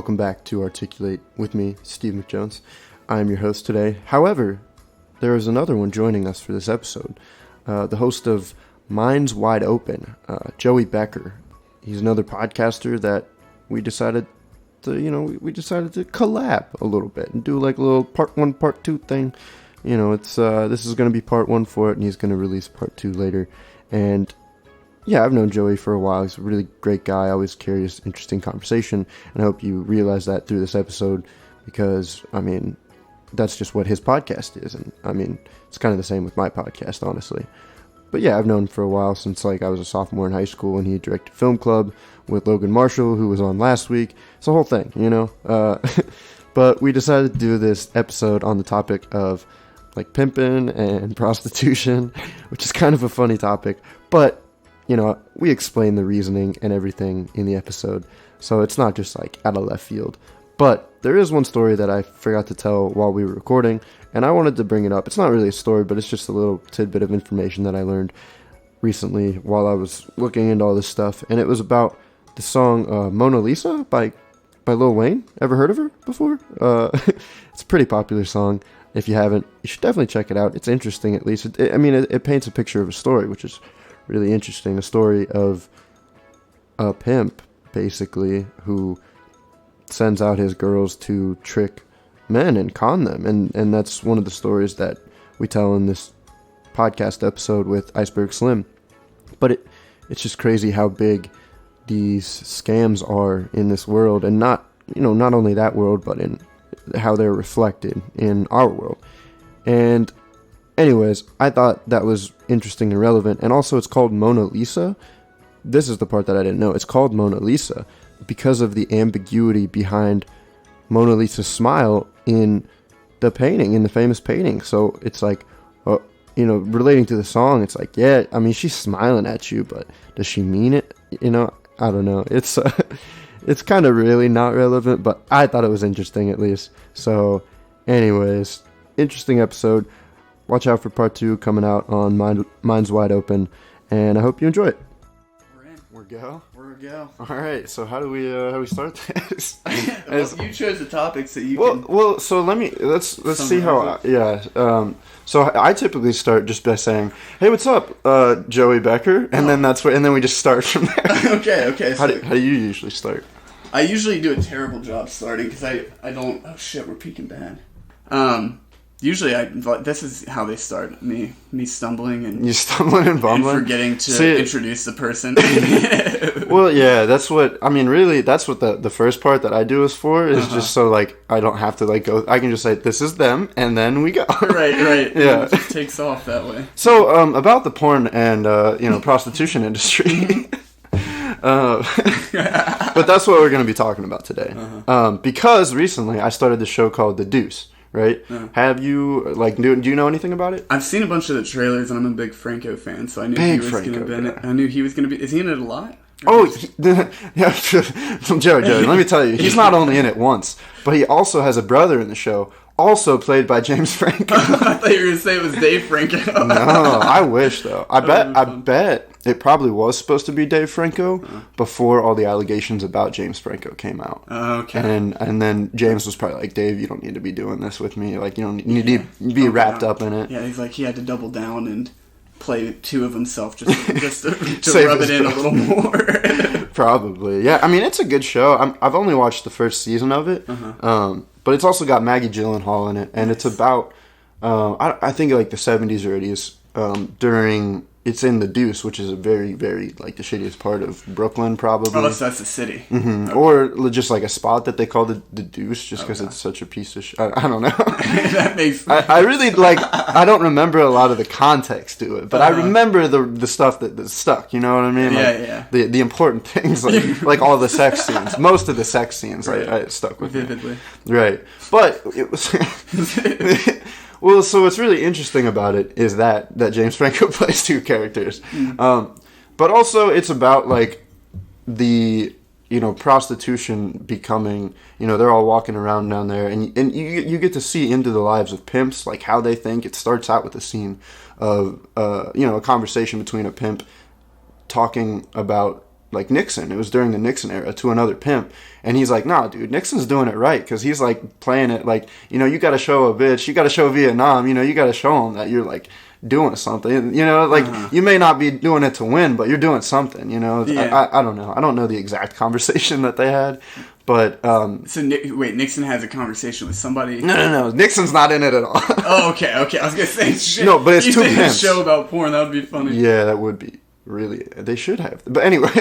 Welcome back to Articulate with me, Steve McJones. I am your host today. However, there is another one joining us for this episode. The host of Minds Wide Open, Joey Becker. He's another podcaster that we decided to collab a little bit and do like a little part 1, part 2 thing. You know, it's this is going to be part 1 for it, and he's going to release part 2 later. And yeah, I've known Joey for a while. He's a really great guy, always carries interesting conversation, and I hope you realize that through this episode, because, I mean, that's just what his podcast is, and, I mean, it's kind of the same with my podcast, honestly. But yeah, I've known him for a while, since, like, I was a sophomore in high school, and he directed Film Club with Logan Marshall, who was on last week. It's a whole thing, you know? But we decided to do this episode on the topic of, like, pimpin' and prostitution, which is kind of a funny topic, but you know, we explain the reasoning and everything in the episode, so it's not just like out of left field. But there is one story that I forgot to tell while we were recording, and I wanted to bring it up. It's not really a story, but it's just a little tidbit of information that I learned recently while I was looking into all this stuff, and it was about the song Mona Lisa by Lil Wayne. Ever heard of her before? It's a pretty popular song. If you haven't, you should definitely check it out. It's interesting, at least. It paints a picture of a story, which is really interesting. A story of a pimp, basically, who sends out his girls to trick men and con them. And that's one of the stories that we tell in this podcast episode with Iceberg Slim. But it's just crazy how big these scams are in this world, and not only that world, but in how they're reflected in our world. And anyways, I thought that was interesting and relevant, and also it's called Mona Lisa. This is the part that I didn't know. It's called Mona Lisa because of the ambiguity behind Mona Lisa's smile in the painting, in the famous painting. So it's like, relating to the song, it's like, yeah, I mean, she's smiling at you, but does she mean it? You know, I don't know. It's it's kind of really not relevant, but I thought it was interesting at least. So anyways, interesting episode. Watch out for part 2 coming out on Minds Wide Open, and I hope you enjoy it. We're in. We're go. All right. So how do we start this? Well, you chose the topics that you. Well. So let's see how. So I typically start just by saying, "Hey, what's up, Joey Becker?" And then and then we just start from there. Okay. How do you usually start? I usually do a terrible job starting because I don't. Oh shit, we're peaking bad. Usually, this is how they start. Me stumbling and... You stumbling and bumbling? And forgetting to introduce the person. Well, yeah, that's what... I mean, really, that's what the first part that I do is for, is just so, like, I don't have to, like, go... I can just say, this is them, and then we go. Right. Yeah. It just takes off that way. So, about the porn and, prostitution industry... but that's what we're going to be talking about today. Because recently I started the show called The Deuce. Right? Have you, do you know anything about it? I've seen a bunch of the trailers, and I'm a big Franco fan, so I knew he was going to be in it. I knew he was going to be... Is he in it a lot? Joey, let me tell you, he's not only in it once, but he also has a brother in the show, also played by James Franco. I thought you were going to say it was Dave Franco. No, I wish, though. I bet it probably was supposed to be Dave Franco before all the allegations about James Franco came out. Okay. And then James was probably like, Dave, you don't need to be doing this with me. Like, you don't need to be wrapped up in it. Yeah, he's like, he had to double down and play 2 of himself just to rub it in a little more. Probably. Yeah, I mean, it's a good show. I've only watched the first season of it. But it's also got Maggie Gyllenhaal in it, and it's about, I think, like the 70s or 80s, during it's in the Deuce, which is a very, very, like, the shittiest part of Brooklyn, probably. Oh, so that's the city. Mm-hmm. Okay. Or just, like, a spot that they call the Deuce, just because it's such a piece of shit. I don't know. That makes sense. I really, like, I don't remember a lot of the context to it, but I remember the stuff that stuck, you know what I mean? Like, yeah. The important things, like all the sex scenes. Most of the sex scenes, right. I stuck with vividly. Me. Right. But it was... Well, so what's really interesting about it is that James Franco plays 2 characters. But also it's about, like, the, prostitution becoming, they're all walking around down there, and you get to see into the lives of pimps, like how they think. It starts out with a scene of, a conversation between a pimp talking about, like Nixon. It was during the Nixon era to another pimp. And he's like, nah, dude, Nixon's doing it right. Because he's like playing it like, you know, you got to show a bitch. You got to show Vietnam. You know, you got to show them that you're like doing something. You know, like you may not be doing it to win, but you're doing something. You know, I don't know. I don't know the exact conversation that they had. But so wait, Nixon has a conversation with somebody? No. Nixon's not in it at all. Oh, okay. I was gonna say shit. No, but it's two pimps. A show about porn, that would be funny. Yeah, that would be really. They should have. But anyways,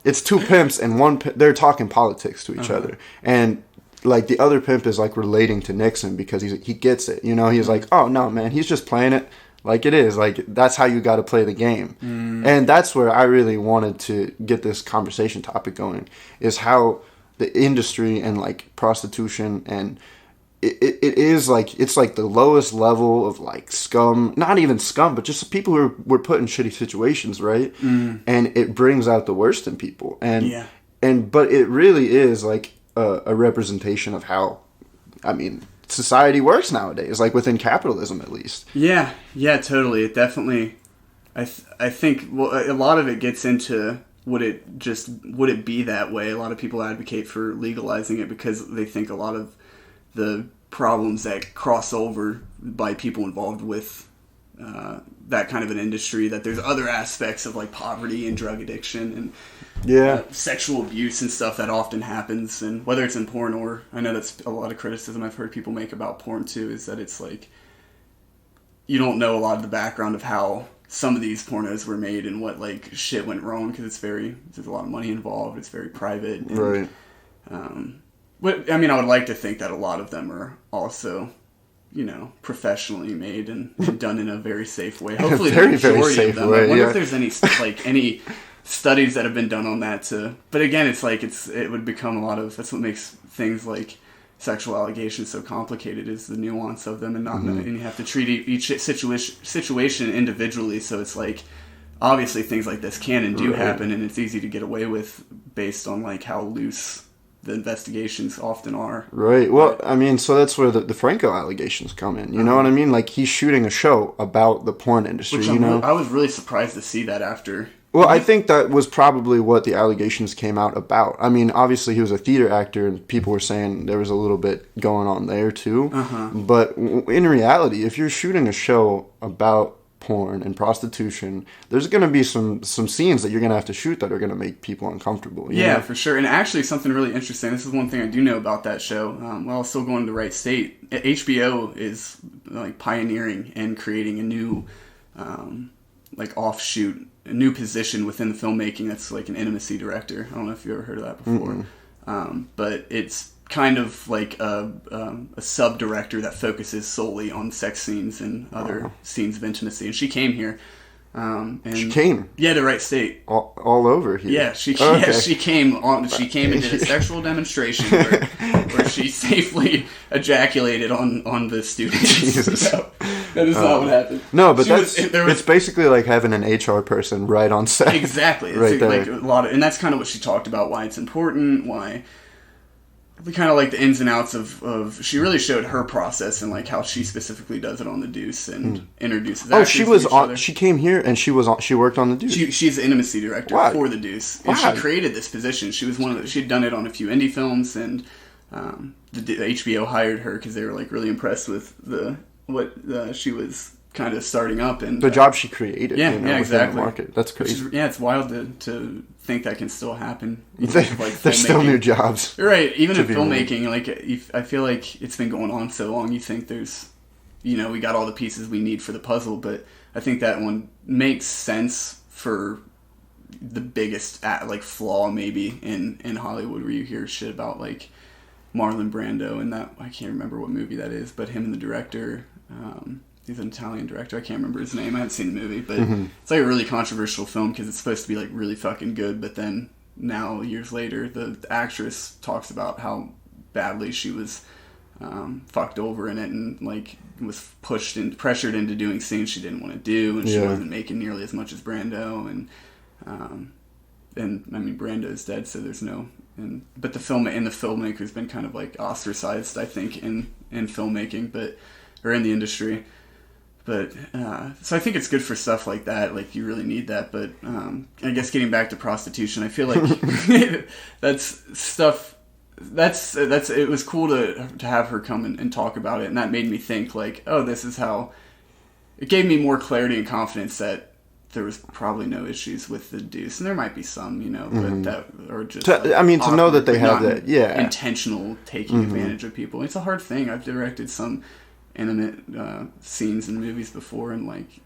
it's two pimps and they're talking politics to each other, and like the other pimp is like relating to Nixon because he gets it. You know, he's like, oh no, man, he's just playing it like it is. Like that's how you got to play the game, and that's where I really wanted to get this conversation topic going. Is how the industry and like prostitution and it is like it's like the lowest level of like scum, not even scum, but just people who were put in shitty situations, right? And it brings out the worst in people, but it really is like a representation of how, I mean, society works nowadays, like within capitalism at least. Yeah, totally. It definitely, I think, well, a lot of it gets into would it be that way? A lot of people advocate for legalizing it because they think a lot of the problems that cross over by people involved with that kind of an industry, that there's other aspects of like poverty and drug addiction and sexual abuse and stuff that often happens, and whether it's in porn or, I know that's a lot of criticism I've heard people make about porn too, is that it's like you don't know a lot of the background of how some of these pornos were made and what like shit went wrong, because there's a lot of money involved, it's very private, and, right. I mean, I would like to think that a lot of them are also, you know, professionally made and done in a very safe way. Hopefully, the majority of them. I wonder if there's any studies that have been done on that too. But again, it's like it would become a lot of, that's what makes things like sexual allegations so complicated, is the nuance of them, and not and you have to treat each situation individually. So it's like obviously things like this can and do happen, and it's easy to get away with based on like how loose the investigations often are. Right. Well, I mean, so that's where the Franco allegations come in. You know what I mean? Like, he's shooting a show about the porn industry, which I was really surprised to see that after. Well, I think that was probably what the allegations came out about. I mean, obviously he was a theater actor, and people were saying there was a little bit going on there too. But in reality, if you're shooting a show about porn and prostitution, there's going to be some scenes that you're going to have to shoot that are going to make people uncomfortable. Yeah, for sure. And actually, something really interesting, this is one thing I do know about that show, while I was still going to Wright State, HBO is like pioneering and creating a new like offshoot, a new position within the filmmaking that's like an intimacy director. I don't know if you ever heard of that before. But it's kind of like a sub-director that focuses solely on sex scenes and other scenes of intimacy. And she came here. And she came? Yeah, to Wright State. All over here? Yeah, she came and did a sexual demonstration where she safely ejaculated on the students. Jesus. So, that is not what happened. No, but it's basically like having an HR person right on set. Exactly. It's right there. Like a lot of, and that's kind of what she talked about, why it's important, why kind of like the ins and outs of she really showed her process and like how she specifically does it on the Deuce and introduces actors she was to each on other. She came here and she worked on the Deuce. She's the intimacy director for the Deuce, and she created this position. She was she'd done it on a few indie films, and the HBO hired her because they were like really impressed with what she was kind of starting up, and the job she created. Exactly. The market. That's crazy. It's wild to think that can still happen. There's still new jobs. Right, even in filmmaking, like I feel like it's been going on so long. You think there's, we got all the pieces we need for the puzzle, but I think that one makes sense for the biggest flaw maybe in Hollywood, where you hear shit about like Marlon Brando and that, I can't remember what movie that is, but him and the director. He's an Italian director. I can't remember his name. I haven't seen the movie, but it's like a really controversial film because it's supposed to be like really fucking good. But then now, years later, the actress talks about how badly she was fucked over in it, and like was pressured into doing scenes she didn't want to do, and she wasn't making nearly as much as Brando. And I mean, Brando's dead, so there's no. But the filmmaker's been kind of like ostracized, I think, in filmmaking, or in the industry. But so I think it's good for stuff like that. Like you really need that. But I guess getting back to prostitution, I feel like that's stuff. That's it was cool to have her come and talk about it, and that made me think like, oh, this is how. It gave me more clarity and confidence that there was probably no issues with the deuce, and there might be some, you know, but that or just. To know that they have that, intentional taking advantage of people. It's a hard thing. I've directed some intimate scenes in movies before, and like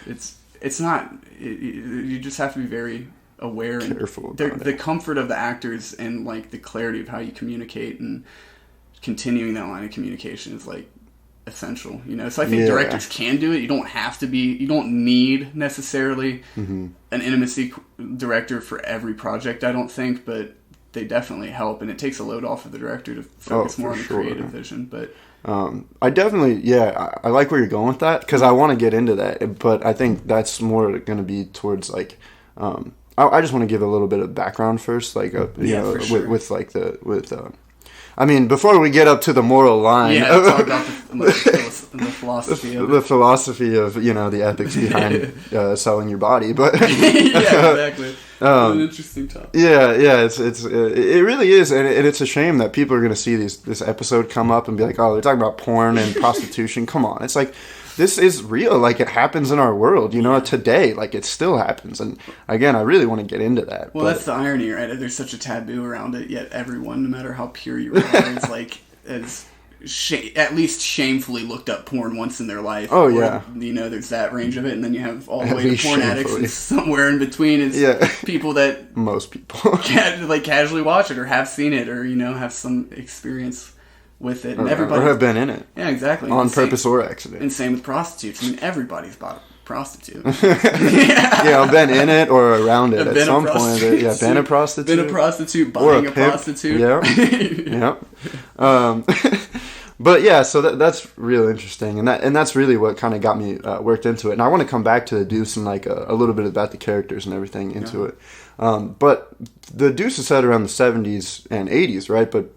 it's not. You just have to be very aware and careful. The comfort of the actors and like the clarity of how you communicate and continuing that line of communication is like essential, you know. So I think directors can do it. You don't have to be. You don't need necessarily an intimacy director for every project. I don't think, but they definitely help, and it takes a load off of the director to focus more on the creative vision. But I definitely, I like where you're going with that because I want to get into that, but I think that's more going to be towards like, I just want to give a little bit of background first, like, I mean, before we get up to the moral line, talk about the philosophy of it. The philosophy of, you know, the ethics behind selling your body, but exactly. An interesting topic. It really is, and it's a shame that people are going to see this episode come up and be like, oh, they're talking about porn and prostitution. Come on, it's like. This is real, like it happens in our world, you know, today, like it still happens. And again, I really want to get into that. Well, that's the irony, right? There's such a taboo around it, yet everyone, no matter how pure you are, is like, at least shamefully looked up porn once in their life. Oh, yeah. You know, there's that range of it, and then you have all the way to porn addicts, and somewhere in between is people that... Most people. casually watch it, or have seen it, or, you know, have some experience with it, and everybody or have been in it. Yeah, exactly. On purpose or accident. And same with prostitutes. I mean, everybody's bought a prostitute. I've been in it or around it at some point. Been a prostitute. Been a prostitute, buying a prostitute. Yeah. But yeah, so that's real interesting, and that's really what kind of got me worked into it. And I want to come back to the Deuce and like a little bit about the characters and everything into it. But the Deuce is set around the 70s and 80s, right? But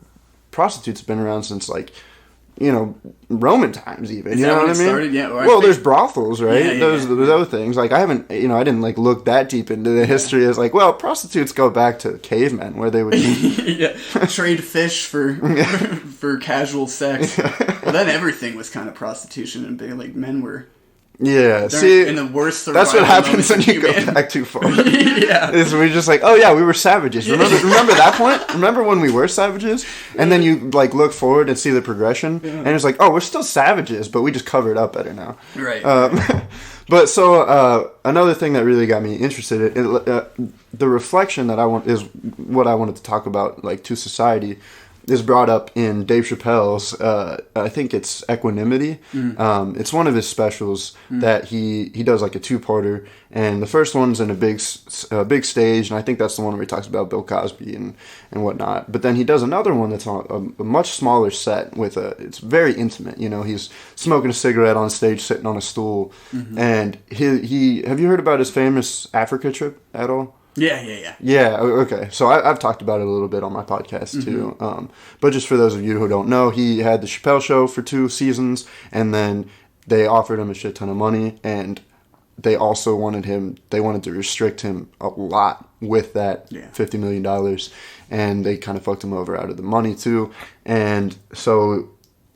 prostitutes have been around since like, you know, Roman times even. You know what I mean? Started? Yeah, well, there's brothels, right? Those yeah. things. Like I didn't like look that deep into the history. As like, well, prostitutes go back to cavemen where they would trade fish for casual sex. Well, then everything was kind of prostitution, and like men were. Yeah, see, in the worst. That's what happens when you go back too far. Is we're just like, oh yeah, we were savages. Remember that point? Remember when we were savages? And then you like look forward and see the progression, and it's like, oh, we're still savages, but we just cover it up better now. Right. But so another thing that really got me interested in the reflection that I want is what I wanted to talk about, like to society. Is brought up in Dave Chappelle's, I think it's Equanimity. It's one of his specials that he does like a two-parter, and the first one's in a big stage, and I think that's the one where he talks about Bill Cosby and whatnot. But then he does another one that's on a much smaller set it's very intimate. You know, he's smoking a cigarette on stage, sitting on a stool, and he have you heard about his famous Africa trip at all? Yeah. Yeah, okay. So I've talked about it a little bit on my podcast too. But just for those of you who don't know, he had the Chappelle Show for 2 seasons, and then they offered him a shit ton of money, and they also wanted to restrict him a lot with that $50 million, and they kind of fucked him over out of the money too. And so,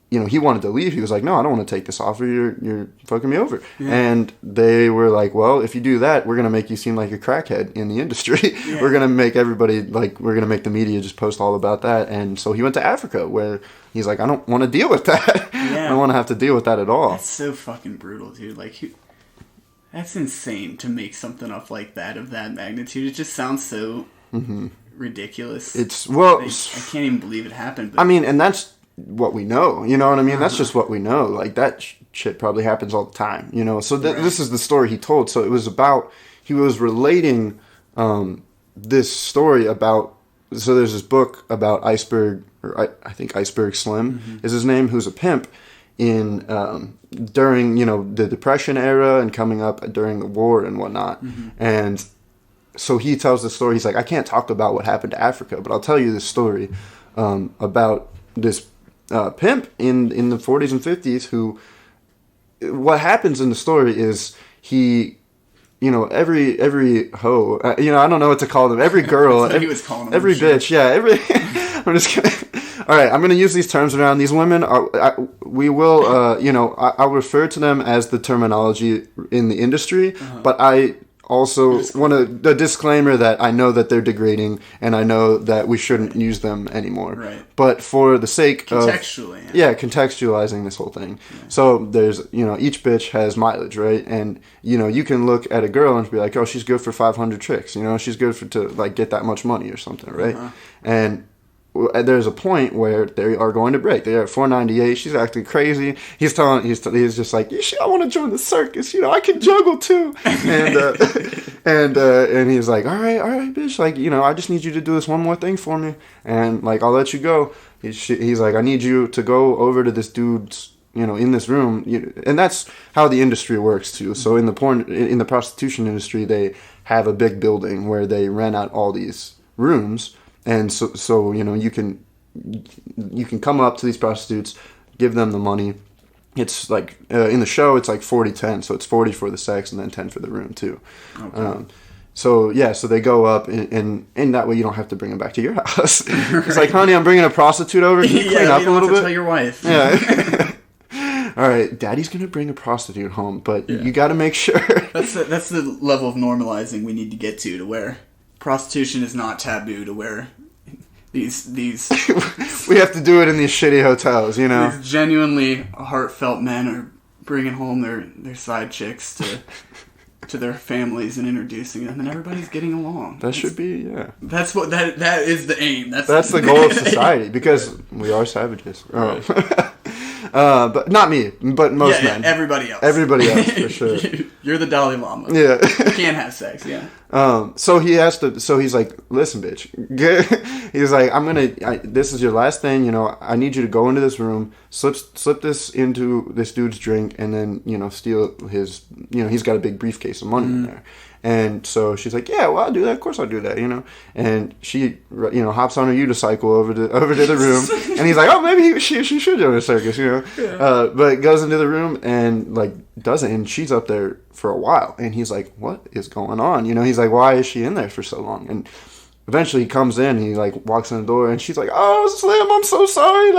you know, he wanted to leave. He was like, no, I don't want to take this offer. You're fucking me over. Yeah. And they were like, well, if you do that, we're going to make you seem like a crackhead in the industry. Yeah. We're going to make everybody, like, we're going to make the media just post all about that. And so he went to Africa, where he's like, I don't want to deal with that. Yeah. I don't want to have to deal with that at all. That's so fucking brutal, dude. Like, that's insane to make something up like that of that magnitude. It just sounds so ridiculous. I can't even believe it happened. But I mean, and that's what we know, you know what I mean? That's just what we know. Like, that shit probably happens all the time, you know? So this is the story he told. So it was about, he was relating this story about, so there's this book about Iceberg, or I think Iceberg Slim is his name, who's a pimp in, during, you know, the Depression era and coming up during the war and whatnot. And so he tells the story. He's like, I can't talk about what happened to Africa, but I'll tell you this story about this pimp in the 40s and 50s who what happens in the story is he, you know, every hoe, you know, I don't know what to call them. Every girl, he was calling them, every bitch, yeah, I'm just kidding. All right, I'm going to use these terms around these women. We will, you know, I'll refer to them as the terminology in the industry, but I also want a disclaimer that I know that they're degrading and I know that we shouldn't use them anymore. Right. But for the sake contextually, of contextualizing this whole thing. Yeah. So there's, you know, each bitch has mileage, right? And you know, you can look at a girl and be like, oh, she's good for 500 tricks. You know, she's good to like get that much money or something, right? And there's a point where they are going to break. They're at 498. She's acting crazy. He's just like, I want to join the circus. You know, I can juggle too. And he's like, all right, bitch. Like, you know, I just need you to do this one more thing for me, and like, I'll let you go. He's like, I need you to go over to this dude's, you know, in this room. And that's how the industry works too. So in the prostitution industry, they have a big building where they rent out all these rooms. And so you know, you can come up to these prostitutes, give them the money. It's like in the show, it's like 40-10, so it's 40 for the sex and then 10 for the room too. Okay. So they go up, and that way you don't have to bring them back to your house. Right. It's like, honey, I'm bringing a prostitute over. Can you clean up a little bit? Tell your wife. Yeah. All right, Daddy's gonna bring a prostitute home, but you got to make sure. That's the level of normalizing we need to get to where prostitution is not taboo, to where these we have to do it in these shitty hotels, you know. These genuinely heartfelt men are bringing home their side chicks to their families and introducing them, and everybody's getting along. That should be, That's what that is the aim. That's the goal of society, because we are savages. Right. But not me, but most men. Everybody else. Everybody else, for sure. You're the Dalai Lama. Yeah. You can't have sex, So he's like, listen, bitch. He's like, this is your last thing, you know, I need you to go into this room, slip this into this dude's drink, and then, you know, steal his, you know, he's got a big briefcase of money in there. And so she's like, yeah, well, I'll do that. Of course I'll do that, you know. And she, you know, hops on her unicycle over to the room. And he's like, oh, maybe she should join a circus, you know. Yeah. But goes into the room and, like, doesn't. And she's up there for a while. And he's like, what is going on? You know, he's like, why is she in there for so long? And eventually he comes in, he, like, walks in the door. And she's like, oh, Slim, I'm so sorry.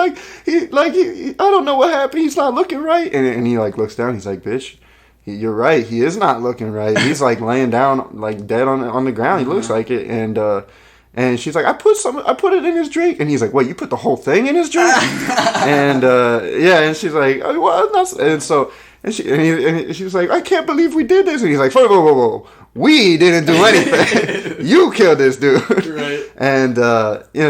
He I don't know what happened. He's not looking right. And he, like, looks down. He's like, bitch. You're right. He is not looking right. He's like laying down, like dead on the ground. He looks like it. And she's like, I put it in his drink. And he's like, what? You put the whole thing in his drink? And and she's like, oh, well, not. And she was like, I can't believe we did this. And he's like, whoa. We didn't do anything. You killed this dude. Right. And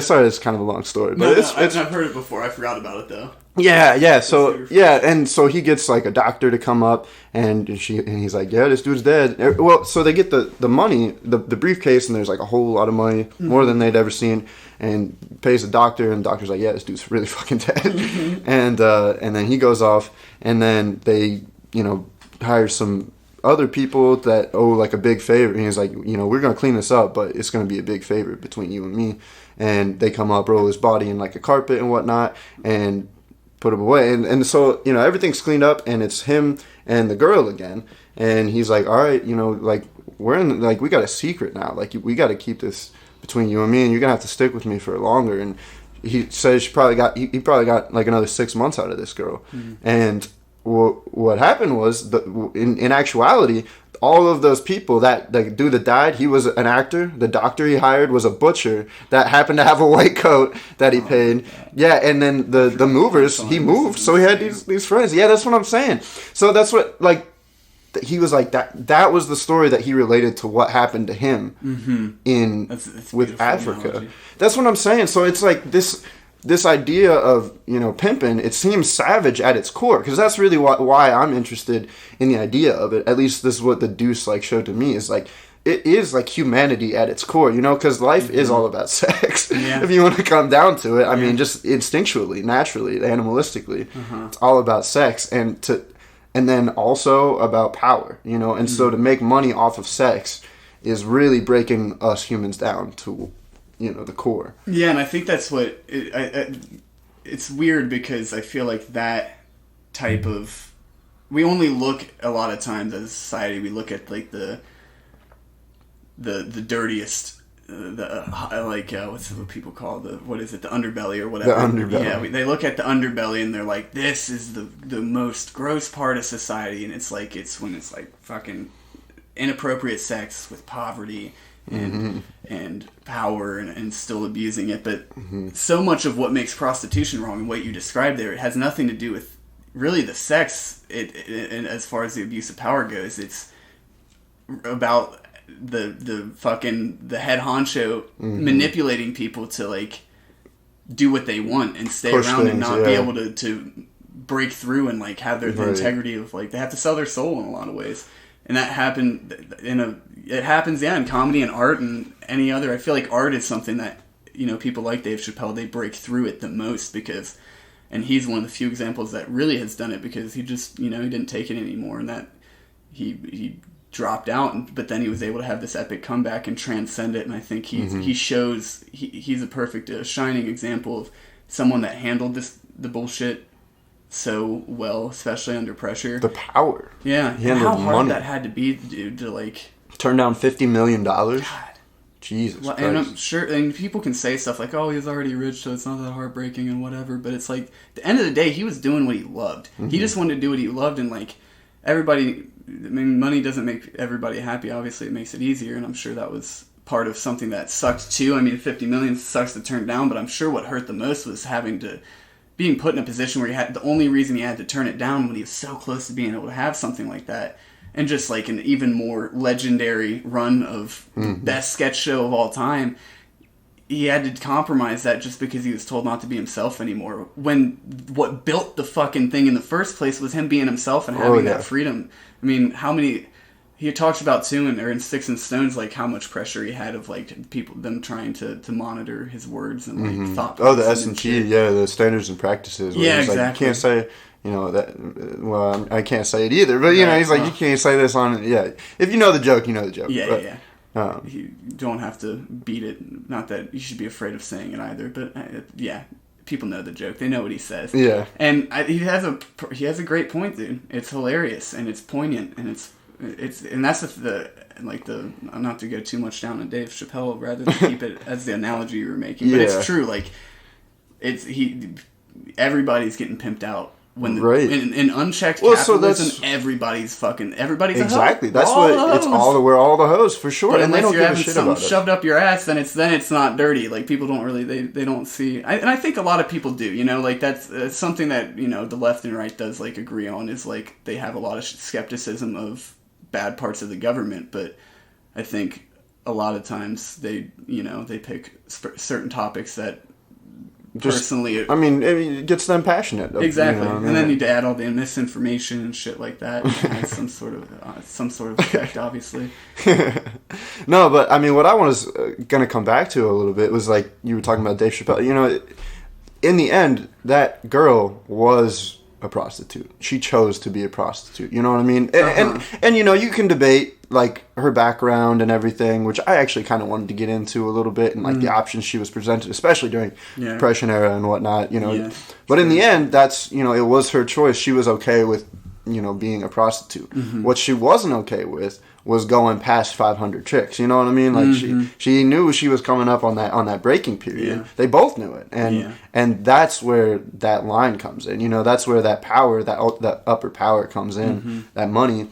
sorry, it's kind of a long story, but I've heard it before. I forgot about it though. Yeah. So he gets like a doctor to come up, and he's like, yeah, this dude's dead. Well, so they get the money, the briefcase, and there's like a whole lot of money, more than they'd ever seen, and pays the doctor, and the doctor's like, yeah, this dude's really fucking dead. And then he goes off, and then they, you know, hire some other people that owe like a big favor, and he's like, you know, we're gonna clean this up, but it's gonna be a big favor between you and me. And they come up, roll his body in like a carpet and whatnot, and put him away. And so, you know, everything's cleaned up, and it's him and the girl again. And he's like, all right, you know, like, we're in, like, we got a secret now. Like, we got to keep this between you and me, and you're going to have to stick with me for longer. And he says he probably got like another 6 months out of this girl. And what happened was, in actuality, all of those people, that the dude that died, he was an actor. The doctor he hired was a butcher that happened to have a white coat that he paid. Yeah, and then the movers, he moved, so he had these friends. Yeah, that's what I'm saying. So that's what, like, he was like, that was the story that he related to what happened to him with Africa. Analogy. That's what I'm saying. So it's like this idea of, you know, pimping, it seems savage at its core, because that's really why I'm interested in the idea of it. At least this is what the Deuce like showed to me, is like, it is like humanity at its core, you know, because life is all about sex. If you want to come down to it, I mean, just instinctually, naturally, animalistically, it's all about sex, and then also about power, you know. And so to make money off of sex is really breaking us humans down to, you know, the core. Yeah, and I think that's what it's weird, because I feel like that type of we only look a lot of times as a society. We look at like the dirtiest. What's what people call the underbelly or whatever. The underbelly. Yeah, they look at the underbelly and they're like, this is the most gross part of society, and it's when it's like fucking inappropriate sex with poverty and power and still abusing it. But so much of what makes prostitution wrong and what you described there, it has nothing to do with really the sex. And as far as the abuse of power goes, it's about the head honcho manipulating people to like do what they want and stay around and not be able to break through and like have the integrity of like they have to sell their soul in a lot of ways. And that happened it happens in comedy and art and any other. I feel like art is something that, people like Dave Chappelle, they break through it the most and he's one of the few examples that really has done it because he just, he didn't take it anymore, and that he dropped out, but then he was able to have this epic comeback and transcend it. And I think he shows he's a perfect shining example of someone that handled the bullshit so well, especially under pressure. The power, and how hard that had to be, dude, to like turn down $50 million. God, Jesus Christ. And I'm sure, and people can say stuff like, "Oh, he's already rich, so it's not that heartbreaking," and whatever. But it's like at the end of the day, he was doing what he loved. He just wanted to do what he loved, and like everybody. I mean, money doesn't make everybody happy. Obviously, it makes it easier, and I'm sure that was part of something that sucked too. I mean, $50 million sucks to turn down, but I'm sure what hurt the most was being put in a position where the only reason he had to turn it down when he was so close to being able to have something like that, and just like an even more legendary run of best sketch show of all time. He had to compromise that just because he was told not to be himself anymore. When what built the fucking thing in the first place was him being himself and having that freedom. I mean, he talks about too, in Sticks and Stones, like how much pressure he had of like them trying to monitor his words and like thought. Oh, the S&P, the standards and practices. Yeah, exactly. Like, you can't say, that. Well, I can't say it either, but he's like, you can't say this on. Yeah, if you know the joke, you know the joke. Yeah. You don't have to beat it. Not that you should be afraid of saying it either, but people know the joke. They know what he says. Yeah, and he has a great point, dude. It's hilarious and it's poignant and it's and that's not to go too much down on Dave Chappelle, rather than keep it as the analogy you were making. But it's true. Like everybody's getting pimped out. In unchecked capitalism, everybody's exactly. A hoe. That's we're all the hoes for sure, but and they don't give a shit about it. Shoved up your ass, then it's not dirty. Like people don't really they don't see. And I think a lot of people do. Like that's something that the left and right does like agree on is like they have a lot of skepticism of bad parts of the government, but I think a lot of times they pick certain topics that. Personally, it gets them passionate. Exactly, and then you add all the misinformation and shit like that. It has some sort of effect, obviously. No, but what I was going to come back to a little bit was like you were talking about Dave Chappelle. In the end, that girl was a prostitute. She chose to be a prostitute. You know what I mean? And you can debate like her background and everything, which I actually kind of wanted to get into a little bit, and like the options she was presented, especially during Depression era and whatnot. But in the end, that's it was her choice. She was okay with being a prostitute. What she wasn't okay with was going past 500 chicks. You know what I mean? Like she knew she was coming up on that breaking period. They both knew it, and that's where that line comes in. That's where that power, that upper power comes in. That money.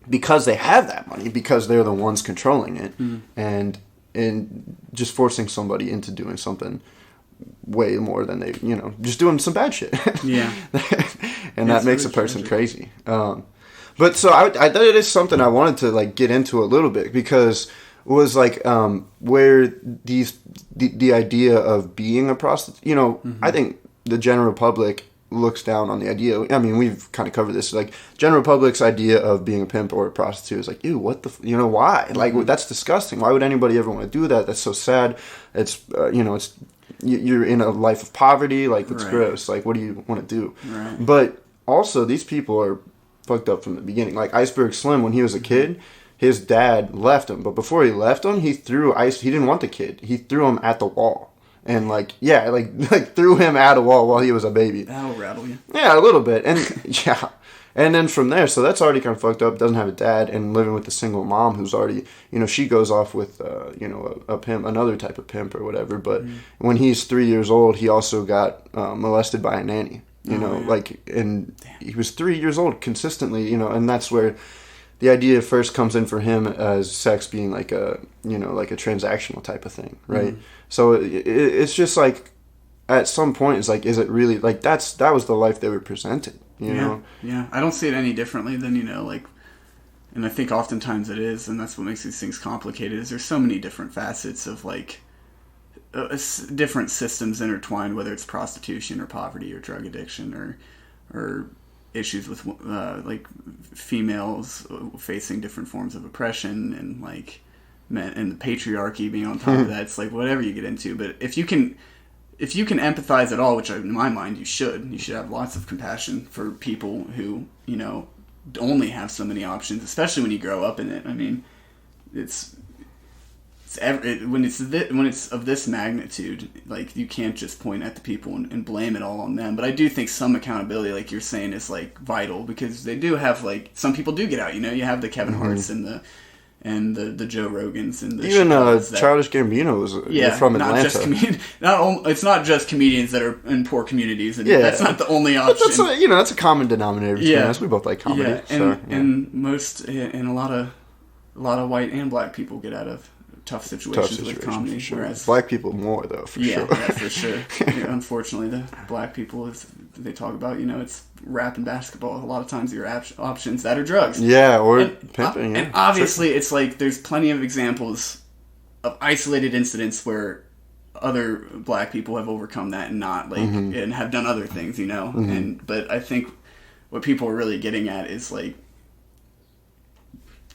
Because they have that money, because they're the ones controlling it, and just forcing somebody into doing something way more than they, just doing some bad shit. Yeah. And that makes a person crazy. But so I thought it is something I wanted to like get into a little bit, because it was like where the idea of being a prostitute, I think the general public looks down on the idea. We've kind of covered this. Like, general public's idea of being a pimp or a prostitute is like, ew, what the, why? Like, that's disgusting. Why would anybody ever want to do that? That's so sad. It's, it's, you're in a life of poverty. Like, that's gross. Like, what do you want to do? Right. But also, these people are fucked up from the beginning. Like, Iceberg Slim, when he was a kid, his dad left him. But before he left him, he didn't want the kid. He threw him at the wall. And threw him at a wall while he was a baby. That'll rattle you. Yeah, a little bit. And And then from there, so that's already kind of fucked up. Doesn't have a dad, and living with a single mom who's already, she goes off with, a pimp, another type of pimp or whatever. But when he's 3 years old, he also got molested by a nanny. And he was 3 years old consistently. And that's where the idea first comes in for him as sex being like a, like a transactional type of thing, right? So it's just like, at some point, it's like, is it really like that was the life they were presented? You know? Yeah. I don't see it any differently than, and I think oftentimes it is, and that's what makes these things complicated, is there's so many different facets of, different systems intertwined, whether it's prostitution or poverty or drug addiction or issues with, females facing different forms of oppression and, men and the patriarchy being on top of that. It's whatever you get into. But if you can empathize at all, which in my mind you should have lots of compassion for people who, only have so many options, especially when you grow up in it. I mean, when it's of this magnitude, you can't just point at the people and blame it all on them. But I do think some accountability, like you're saying, is vital, because they do have some people do get out. You have the Kevin Harts and the Joe Rogans and the even Childish Gambino was from Atlanta. It's not just comedians that are in poor communities, and that's not the only option. That's a common denominator between us. We both like comedy. And a lot of white and black people get out of tough situations with comedy. Sure. Whereas black people more though, for sure. Yeah, for sure. Unfortunately, the black people, as they talk about, it's rap and basketball. A lot of times your options that are drugs. Yeah, or pimping. And obviously, it's there's plenty of examples of isolated incidents where other black people have overcome that and not and have done other things, but I think what people are really getting at is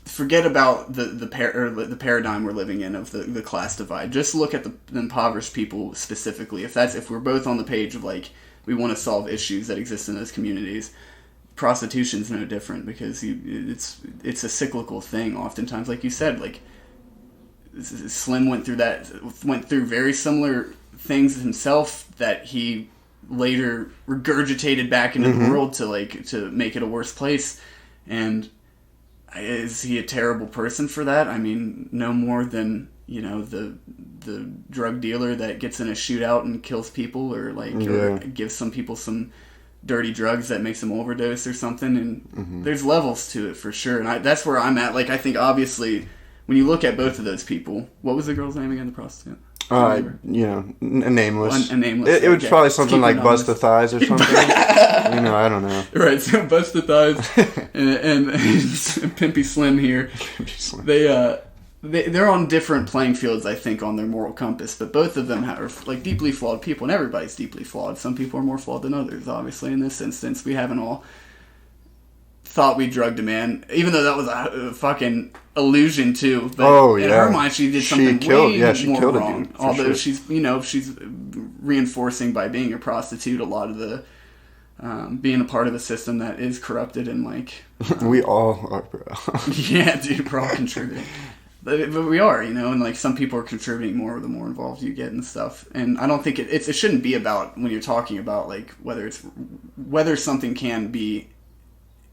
forget about the paradigm we're living in of the class divide. Just look at the impoverished people specifically. If we're both on the page of we want to solve issues that exist in those communities, prostitution's no different, because it's a cyclical thing. Oftentimes, like you said, Slim went through very similar things himself that he later regurgitated back into the world to make it a worse place. And is he a terrible person for that? I mean, no more than the drug dealer that gets in a shootout and kills people, or gives some people some dirty drugs that makes them overdose or something. And there's levels to it for sure. And that's where I'm at. I think obviously when you look at both of those people, what was the girl's name again? The prostitute. Nameless. Nameless. It was probably something like Bust the Thighs or something. I don't know. Right, so Bust the Thighs and Pimpy Slim here. They're on different playing fields, I think, on their moral compass, but both of them are deeply flawed people, and everybody's deeply flawed. Some people are more flawed than others, obviously. In this instance, we haven't all thought we drugged a man, even though that was a fucking illusion too. But in her mind, she did something more wrong. Although she's reinforcing by being a prostitute a lot of the being a part of a system that is corrupted and we all are, bro. Yeah, dude, we're all contributing. But we are, and some people are contributing more the more involved you get and stuff. And I don't think it shouldn't be about, when you're talking about whether something can be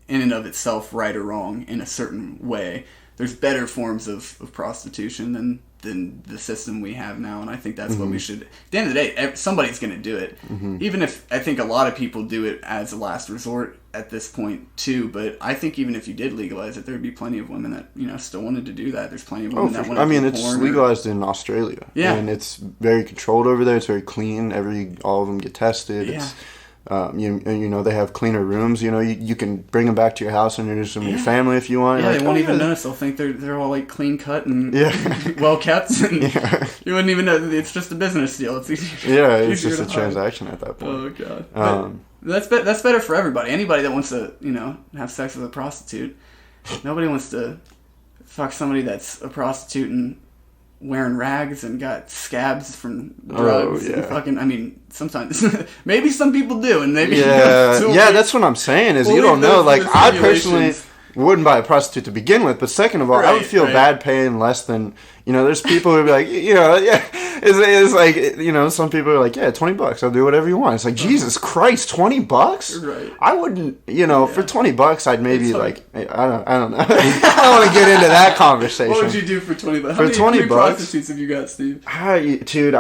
in and of itself right or wrong in a certain way. There's better forms of prostitution than the system we have now, and I think that's what we should. At the end of the day, somebody's going to do it. Even if I think a lot of people do it as a last resort at this point too. But I think even if you did legalize it, there'd be plenty of women that still wanted to do that. There's plenty of women that want to do porn. It's legalized in Australia. Yeah, and it's very controlled over there. It's very clean. All of them get tested. Yeah. It's, they have cleaner rooms. You can bring them back to your house and introduce them to your family if you want. Yeah, they won't even notice. They'll think they're all clean cut and well kept. And you wouldn't even know. It's just a business deal. It's easier. Yeah, it's just a transaction at that point. Oh god. That's better for everybody. Anybody that wants to have sex with a prostitute. Nobody wants to fuck somebody that's a prostitute and wearing rags and got scabs from drugs. And fucking, sometimes maybe some people do, and maybe that's what I'm saying is you don't know. I personally wouldn't buy a prostitute to begin with, but second of all, I would feel bad paying less than there's people who would be like, it's like, you know, some people are like, yeah, $20, I'll do whatever you want. It's like, Jesus Christ, $20? Right. I wouldn't, you know, for $20, I'd maybe like, I don't know. I don't want to get into that conversation. What would you do for $20? For $20? How many prostitutes have you got, Steve? Dude,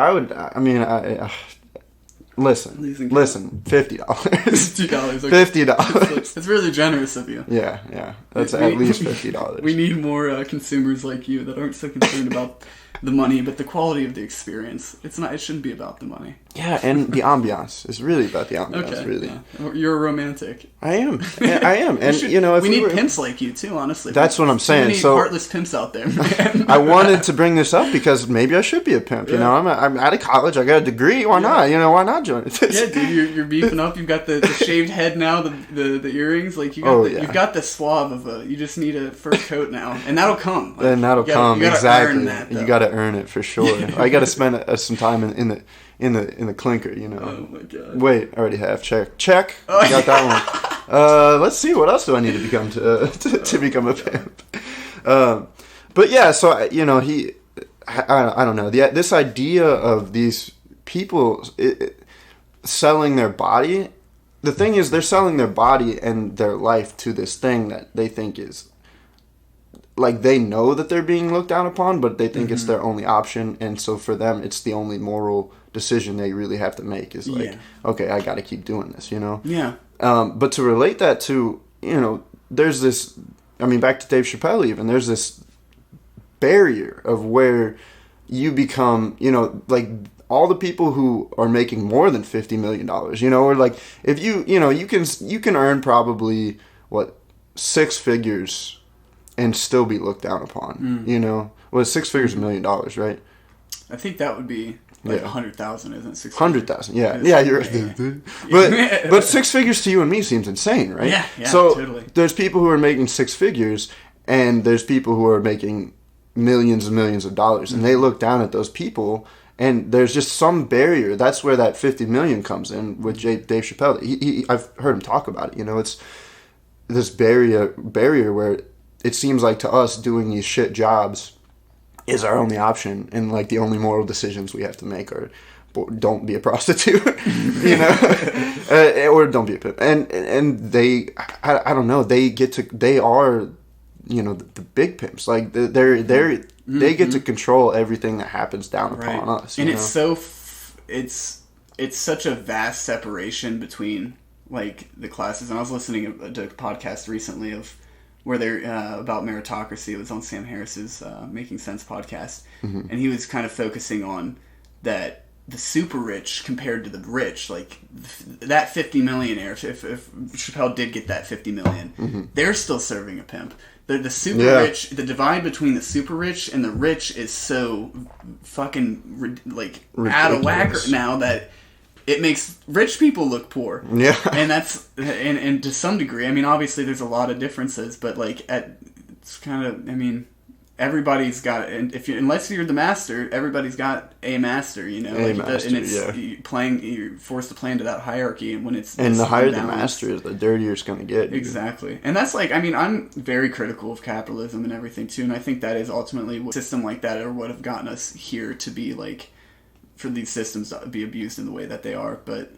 listen, $50. $50. Okay. $50. It's really generous of you. Yeah. That's at least $50. We need more consumers like you that aren't so concerned about the money, but the quality of the experience. It shouldn't be about the money. Yeah, and the ambiance. It's really about the ambiance, okay, really. Yeah. You're a romantic. I am. And, you know, if we need pimps like you, too, honestly. That's what I'm saying. We need heartless pimps out there, man. I wanted to bring this up because maybe I should be a pimp, you know? I'm out of college. I got a degree. Why not? You know, why not join it? Yeah, dude, you're beefing up. You've got the shaved head now, the earrings. Like, you've got the suave of you just need a fur coat now. And that'll come. Like, and that'll come, you gotta exactly. Earn that, you got to earn it for sure. I got to spend some time in the clinker, you know. Oh my god. Wait, I already have. Check. I got that one. Let's see. What else do I need to become to become a pimp? But yeah, so you know, I don't know. This idea of these people selling their body. The thing is, they're selling their body and their life to this thing that they think is. Like, they know that they're being looked down upon, but they think it's their only option, and so for them, it's the only moral decision they really have to make, is like, okay, I gotta keep doing this, you know? Yeah. But to relate that to, you know, there's this, I mean, back to Dave Chappelle even, there's this barrier of where you become, you know, like, all the people who are making more than $50 million, you know, or like, if you know, you can earn probably, 6 figures and still be looked down upon, you know? Well, 6 figures $1 million, right? I think that would be like 100,000, isn't it? 6 100,000, yeah, you're right. But 6 figures to you and me seems insane, right? Yeah, so totally. There's people who are making 6 figures, and there's people who are making millions and millions of dollars, and they look down at those people, and there's just some barrier. That's where that 50 million comes in with Dave Chappelle. I've heard him talk about it. You know, it's this barrier where it seems like to us doing these shit jobs is our only option, and like the only moral decisions we have to make are don't be a prostitute, you know, or don't be a pimp. And they, I don't know, they are, you know, the big pimps. Like they get to control everything that happens down upon us. And it's such a vast separation between like the classes. And I was listening to a podcast recently where they're about meritocracy. It was on Sam Harris's Making Sense podcast, and he was kind of focusing on that the super rich compared to the rich, like that 50 millionaire. If Chappelle did get that 50 million, they're still serving a pimp. The super rich, the divide between the super rich and the rich is so fucking like out of whack now that it makes rich people look poor. Yeah. And that's, and to some degree, I mean, obviously there's a lot of differences, but like it's kind of, I mean, everybody's got, and unless you're the master, everybody's got a master, you know, and it's you're forced to play into that hierarchy, and when it's and the higher the master is, the dirtier it's going to get. Exactly. And that's like, I mean, I'm very critical of capitalism and everything too, and I think that is ultimately what a system like that would have gotten us here to be like, for these systems to be abused in the way that they are, but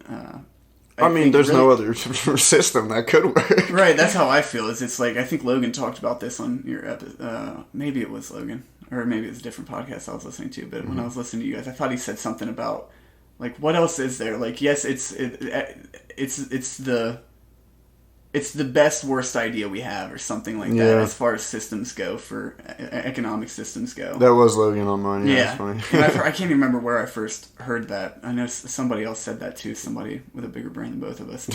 I mean, there's no other system that could work. Right, that's how I feel. It's like, I think Logan talked about this on your episode. Maybe it was Logan, or maybe it was a different podcast I was listening to. But when I was listening to you guys, I thought he said something about like, what else is there? Like, yes, it's the best worst idea we have, or something like that, as far as systems go, for economic systems go. That was Logan on mine. Yeah, that's funny. And I can't even remember where I first heard that. I know somebody else said that too. Somebody with a bigger brain than both of us.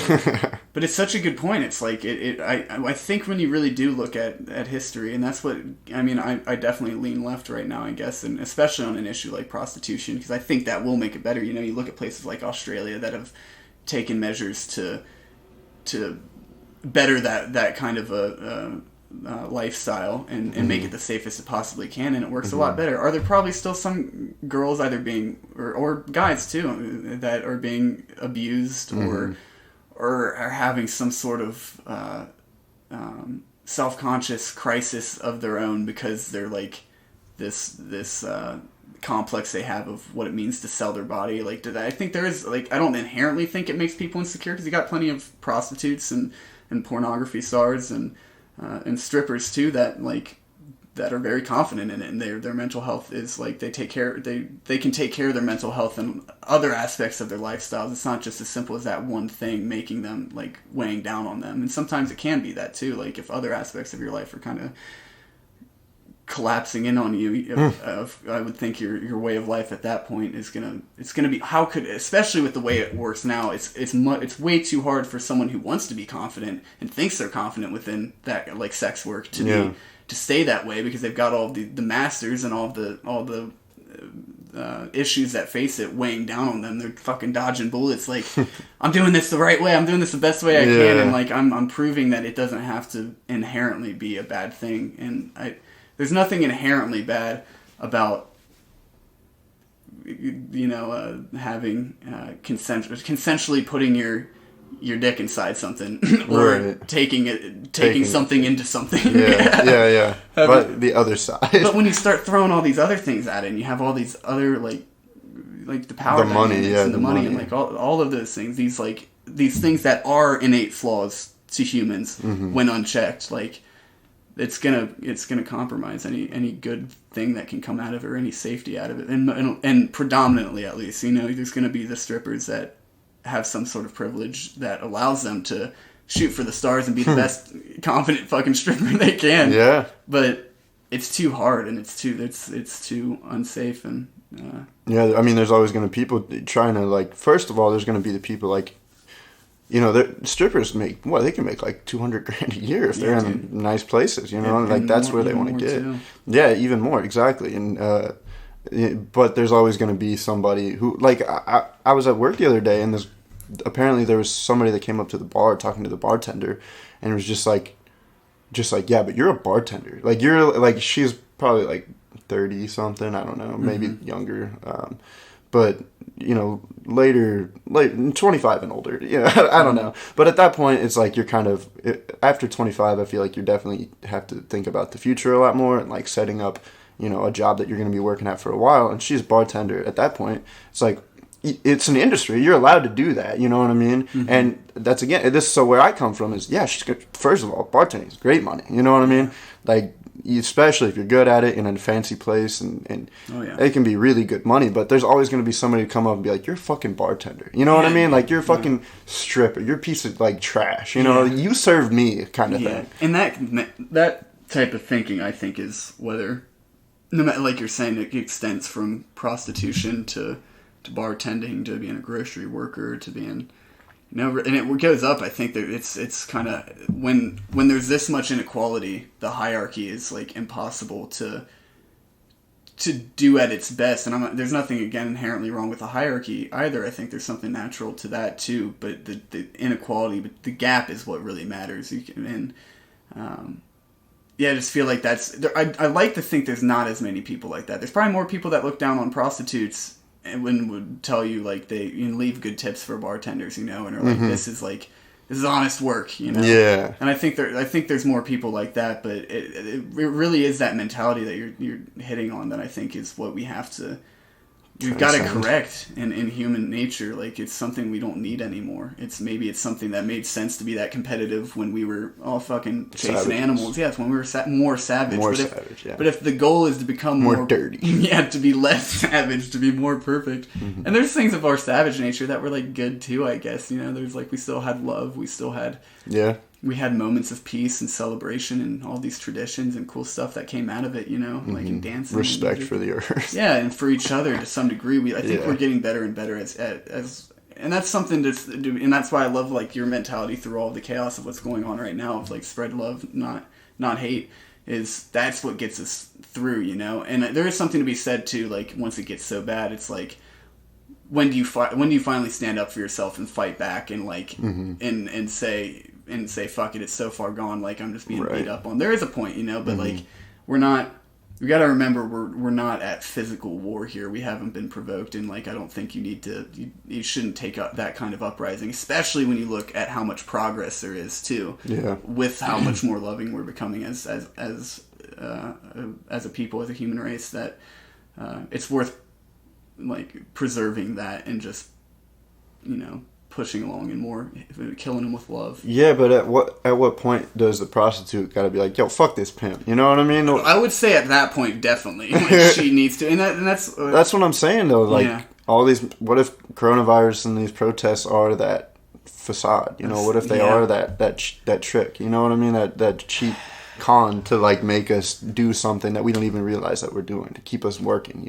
But it's such a good point. It's like I think when you really do look at history, and that's what I mean. I definitely lean left right now, I guess, and especially on an issue like prostitution, because I think that will make it better. You know, you look at places like Australia that have taken measures to better that kind of a lifestyle and make it the safest it possibly can, and it works a lot better. Are there probably still some girls either being or guys too that are being abused or are having some sort of self-conscious crisis of their own because they're like this complex they have of what it means to sell their body. Like, I think there is, like, I don't inherently think it makes people insecure, because you got plenty of prostitutes and pornography stars and strippers too that are very confident in it, and their mental health is like, they can take care of their mental health and other aspects of their lifestyles. It's not just as simple as that one thing making them, like, weighing down on them. And sometimes it can be that too, like if other aspects of your life are kind of collapsing in on you, I would think your way of life at that point is gonna be, especially with the way it works now, it's way too hard for someone who wants to be confident and thinks they're confident within that, like, sex work to stay that way, because they've got all the masters and all the issues that face it weighing down on them. They're fucking dodging bullets, like, I'm doing this the right way, I'm doing this the best way I can, and like I'm proving that it doesn't have to inherently be a bad thing. And there's nothing inherently bad about, having consensually putting your dick inside something, or taking something into something. Yeah. But the other side. But when you start throwing all these other things at it, and you have all these other, like the power, the money, and the money, and like all of those things, these things that are innate flaws to humans, when unchecked, like, it's gonna compromise any good thing that can come out of it, or any safety out of it, and predominantly, at least, there's gonna be the strippers that have some sort of privilege that allows them to shoot for the stars and be the best confident fucking stripper they can. Yeah. But it's too hard, and it's too unsafe, and yeah, I mean, there's always going to be people trying to, like, first of all, there's going to be the people, like, strippers they can make like $200,000 a year if they're in nice places, like, that's where they want to get. Too. Yeah, even more, exactly. And but there's always going to be somebody who, like, I was at work the other day, and apparently there was somebody that came up to the bar talking to the bartender, and it was just like, yeah, but you're a bartender. Like, you're, like, she's probably like 30 something, I don't know, maybe younger. But, later 25 and older, I don't know. But at that point, it's like, you're kind of, after 25, I feel like you definitely have to think about the future a lot more, and, like, setting up, a job that you're going to be working at for a while. And she's a bartender at that point. It's like, it's an industry. You're allowed to do that. You know what I mean? Mm-hmm. And that's, again, so where I come from is, she's good. First of all, bartending is great money. You know what I mean? Like, especially if you're good at it in a fancy place, and it can be really good money. But there's always going to be somebody to come up and be like, you're a fucking bartender. You know what I mean? Like, you're a fucking stripper. You're a piece of, like, trash. You served me kind of thing. And that type of thinking, I think, is whether, no matter, like you're saying, it extends from prostitution to bartending, to being a grocery worker, to being, and it goes up. I think that it's kind of, when there's this much inequality, the hierarchy is, like, impossible to do at its best. And there's nothing, again, inherently wrong with the hierarchy either. I think there's something natural to that too. But the inequality, but the gap is what really matters. I just feel like I like to think there's not as many people like that. There's probably more people that look down on prostitutes and would tell you, like, they leave good tips for bartenders, and are like, this is honest work, Yeah. And I think there's more people like that, but it really is that mentality that you're hitting on that I think is what we have to. We've got to correct in human nature. Like, it's something we don't need anymore. Maybe it's something that made sense to be that competitive when we were all fucking chasing animals. Yes, when we were more savage. But if the goal is to become more dirty. Yeah, to be less savage, to be more perfect. Mm-hmm. And there's things of our savage nature that were, like, good too, I guess. There's, like, we still had love. We still had... Yeah. We had moments of peace and celebration and all these traditions and cool stuff that came out of it, like in dancing. Respect for the earth. Yeah, and for each other to some degree. I think we're getting better and better as and that's something to do, and that's why I love, like, your mentality through all the chaos of what's going on right now, of, like, spread love, not hate. That's what gets us through, And there is something to be said too, like, once it gets so bad, it's like, when do you finally stand up for yourself and fight back, and, like, and say fuck it, it's so far gone, like, I'm just being beat up on. There is a point, but like, we gotta remember we're not at physical war here. We haven't been provoked, and, like, I don't think you shouldn't take up that kind of uprising, especially when you look at how much progress there is too. Yeah. With how much more loving we're becoming as a people, as a human race, that it's worth like preserving that and just, pushing along and more killing them with love. Yeah, but at what point does the prostitute got to be like, yo, fuck this pimp? You know what I mean? I would say at that point, definitely, she needs to, and that's what I'm saying though. Like all these, what if coronavirus and these protests are that facade? What if they are that trick? You know what I mean? That cheap con to like make us do something that we don't even realize that we're doing to keep us working,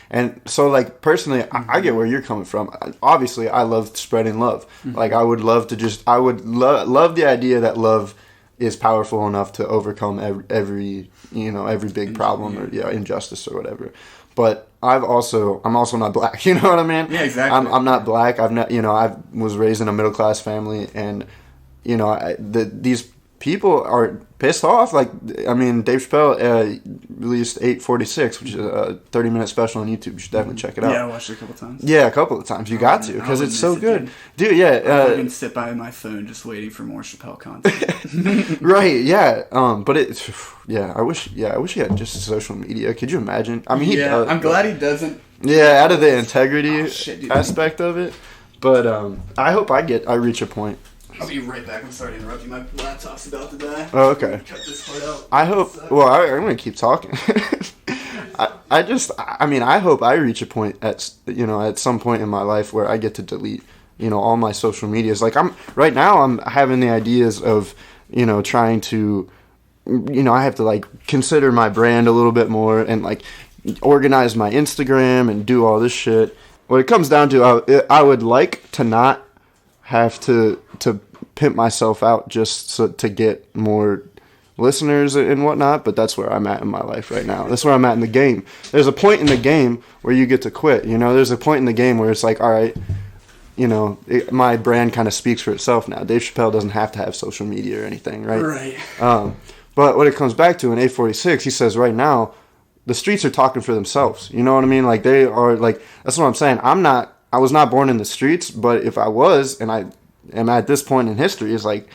and so like personally I get where you're coming from. Obviously I love spreading love. Like I would love to love the idea that love is powerful enough to overcome every big problem or injustice or whatever. But I'm also not black, you know what I mean? Yeah, exactly. I'm not black. I was raised in a middle class family, and these people are pissed off. Like, I mean, Dave Chappelle released 846, which is a 30-minute special on YouTube. You should definitely check it out. Yeah, I watched it a couple times. Yeah, a couple of times. You got to, because it's so good. Dude, yeah. I can sit by my phone just waiting for more Chappelle content. Right, yeah. But I wish he had just social media. Could you imagine? I mean, I'm glad he doesn't. Yeah, out of the integrity aspect of it. But I hope I reach a point. I'll be right back. I'm sorry to interrupt you. My laptop's about to die. Oh, okay. Cut this part out. I hope. Well, I'm going to keep talking. I hope I reach a point at some point in my life where I get to delete, all my social medias. Like I'm having the ideas of, trying to, I have to like consider my brand a little bit more and like organize my Instagram and do all this shit. What it comes down to, I would like to not have to pimp myself out just to get more listeners and whatnot, but that's where I'm at in my life right now. That's where I'm at in the game. There's a point in the game where you get to quit, There's a point in the game where it's like, all right, my brand kind of speaks for itself now. Dave Chappelle doesn't have to have social media or anything, right? Right. But what it comes back to in 846, he says right now, the streets are talking for themselves. You know what I mean? Like they are like, that's what I'm saying. I was not born in the streets, but if I was, and I am at this point in history, it's like,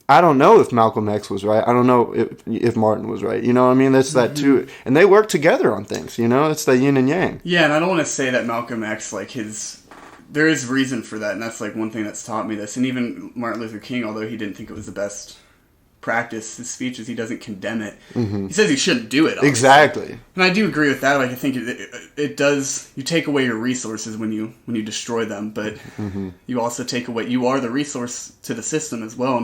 I don't know if Malcolm X was right. I don't know if Martin was right. You know what I mean? That's that too. And they work together on things, It's the yin and yang. Yeah, and I don't want to say that Malcolm X, there is reason for that, and that's like one thing that's taught me this. And even Martin Luther King, although he didn't think it was the best practice, his speeches, he doesn't condemn it. Mm-hmm. He says he shouldn't do it, obviously. Exactly. And I do agree with that. Like, I think it does, you take away your resources when you destroy them, but you also take away, you are the resource to the system as well.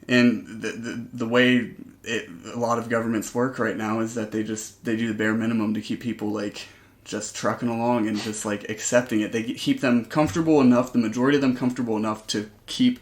And the way a lot of governments work right now is that they do the bare minimum to keep people like just trucking along and just like accepting it. They keep them comfortable enough, the majority of them comfortable enough to keep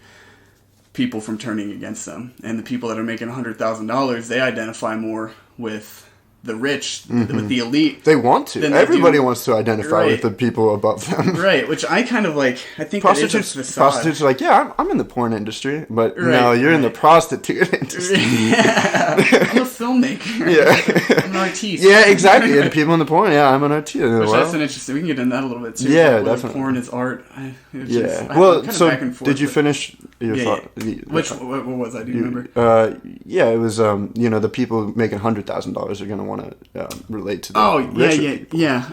people from turning against them. And the people that are making $100,000, they identify more with the rich, with the elite. They want to. Everybody wants to identify with the people above them. Right, which I kind of like, I think prostitutes are like, yeah, I'm in the porn industry, but no, you're in the prostitute industry. Yeah. I'm a filmmaker. Yeah. I'm an artiste. Yeah, exactly. And people in the porn, I'm an artiste. Which that's an interesting, we can get into that a little bit too. Yeah, definitely. Porn is art. So did you finish your thought? What was I? Do you remember? It was, the people making $100,000 are going to want to relate to the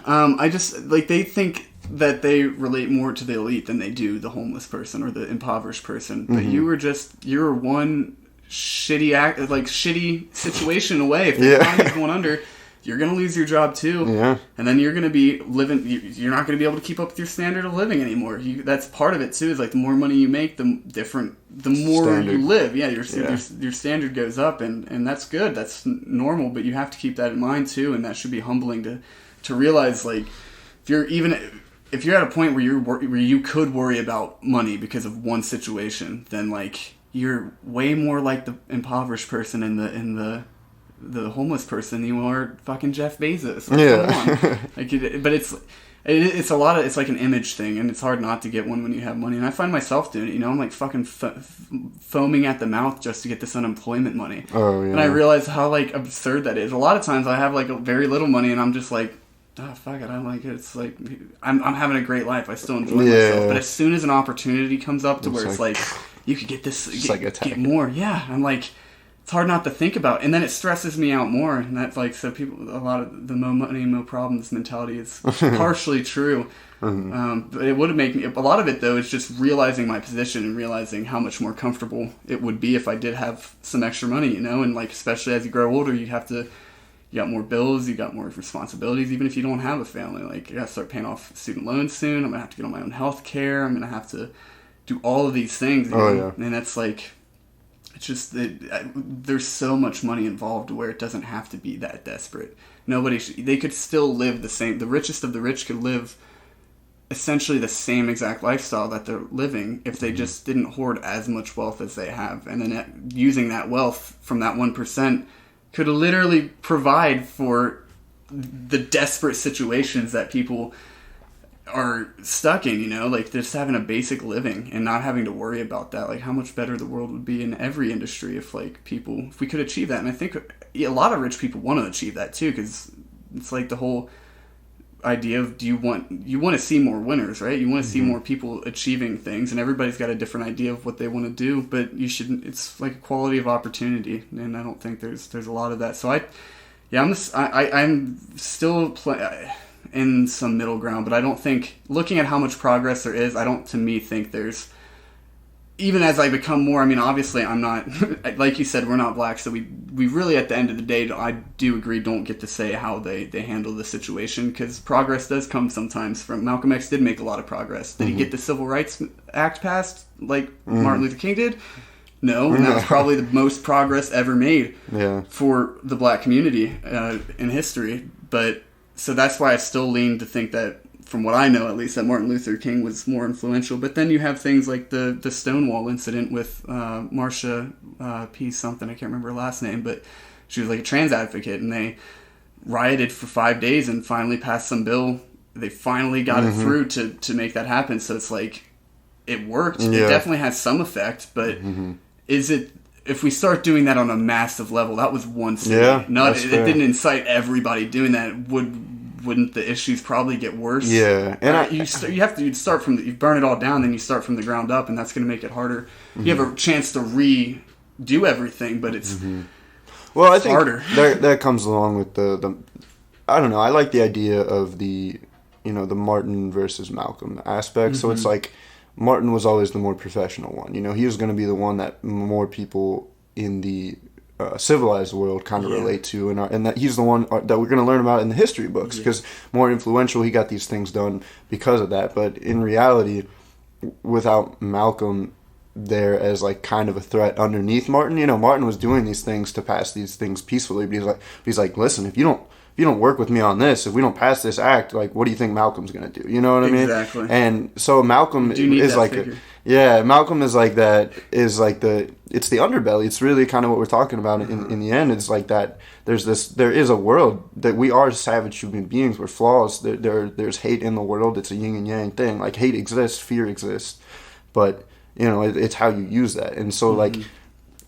I just like they think that they relate more to the elite than they do the homeless person or the impoverished person. But you were one shitty situation away. If the economy's going under, you're gonna lose your job too. Yeah, and then you're gonna be living. You're not gonna be able to keep up with your standard of living anymore. That's part of it too. Is like the more money you make, the more standard. You live. Yeah, your standard goes up, and that's good. That's normal. But you have to keep that in mind too, and that should be humbling to realize. Like, if you're at a point where you could worry about money because of one situation, then like you're way more like the impoverished person in the homeless person you are fucking Jeff Bezos. But it's a lot of, it's like an image thing, and it's hard not to get one when you have money. And I find myself doing it. I'm like fucking foaming at the mouth just to get this unemployment money. Oh yeah. And I realize how like absurd that is. A lot of times I have like very little money, and I'm just like, oh fuck it, I like it. It's like I'm having a great life. I still enjoy myself. But as soon as an opportunity comes up to where it's like you could get this, get more. Yeah, I'm like, it's hard not to think about. And then it stresses me out more. And that's like, so people, a lot of the mo money, mo problems mentality is partially true. But it would make me, a lot of it though is just realizing my position and realizing how much more comfortable it would be if I did have some extra money, you know. And like, especially as you grow older, you got more bills, you got more responsibilities, even if you don't have a family. Like, you gotta start paying off student loans soon. I'm gonna have to get on my own health care. I'm gonna have to do all of these things. You know? And that's like, it's just that there's so much money involved where it doesn't have to be that desperate. They could still live the same. The richest of the rich could live essentially the same exact lifestyle that they're living if they just didn't hoard as much wealth as they have. And then using that wealth from that 1% could literally provide for the desperate situations that people are stuck in, you know, like just having a basic living and not having to worry about that. Like, how much better the world would be in every industry if we could achieve that. And I think a lot of rich people want to achieve that too, because it's like the whole idea of, you want to see more winners, right? You want to see more people achieving things, and everybody's got a different idea of what they want to do, but it's like equality of opportunity, and I don't think there's a lot of that. So I'm still in some middle ground, but I don't think, looking at how much progress there is, I don't, to me, think there's, even as I become more, I mean, obviously I'm not, like you said, we're not black, so we really, at the end of the day, I do agree, don't get to say how they handle the situation, because progress does come sometimes from, Malcolm X did make a lot of progress. Did he get the Civil Rights Act passed like Martin Luther King did? No, and that was probably the most progress ever made for the black community in history. But, so that's why I still lean to think that, from what I know at least, that Martin Luther King was more influential. But then you have things like the Stonewall incident with Marsha P. something, I can't remember her last name, but she was like a trans advocate, and they rioted for 5 days and finally passed some bill. They finally got it through to make that happen. So it's like, it worked. It definitely has some effect, but is it, if we start doing that on a massive level, that was one city. It didn't incite everybody doing that. Wouldn't the issues probably get worse? Yeah, and you start from you burn it all down, then you start from the ground up, and that's going to make it harder. You have a chance to redo everything, but it's well, I think harder. that comes along with the I don't know. I like the idea of the Martin versus Malcolm aspect. So it's like, Martin was always the more professional one. You know, he was going to be the one that more people in the civilized world kind of relate to, and that he's the one that we're going to learn about in the history books, because more influential, he got these things done because of that. But in reality, without Malcolm there as like kind of a threat underneath Martin, Martin was doing these things to pass these things peacefully, but he's like, listen, if you don't work with me on this, if we don't pass this act, like, what do you think Malcolm's going to do? You know what I mean? Exactly. And so Malcolm is like Malcolm is like that, it's the underbelly. It's really kind of what we're talking about in the end. It's like that there is a world that we are savage human beings. We're flaws. There's hate in the world. It's a yin and yang thing. Like, hate exists, fear exists, but it's how you use that. And so like,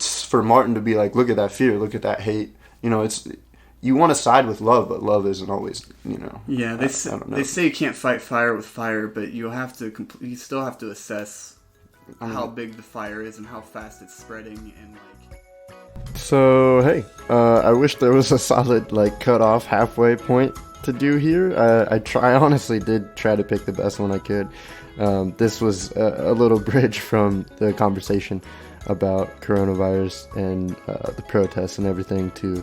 for Martin to be like, look at that fear, look at that hate, it's, you want to side with love, but love isn't always, Yeah, they say you can't fight fire with fire, but you still have to assess how big the fire is and how fast it's spreading, and like. So hey, I wish there was a solid like cutoff halfway point to do here. I honestly did try to pick the best one I could. This was a little bridge from the conversation about coronavirus and the protests and everything to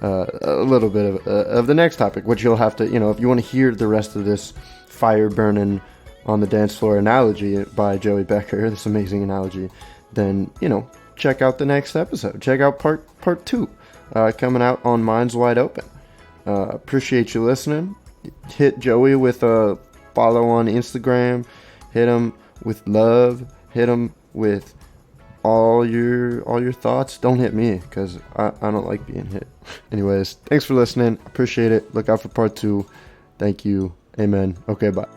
a little bit of the next topic, which you'll have to, if you want to hear the rest of this fire burning on the dance floor analogy by Joey Becker, this amazing analogy, then, check out the next episode. Check out part 2, coming out on Minds Wide Open. Appreciate you listening. Hit Joey with a follow on Instagram. Hit him with love. Hit him with all your thoughts. Don't hit me, because I don't like being hit. Anyways, thanks for listening. Appreciate it. Look out for part 2. Thank you. Amen. Okay, bye.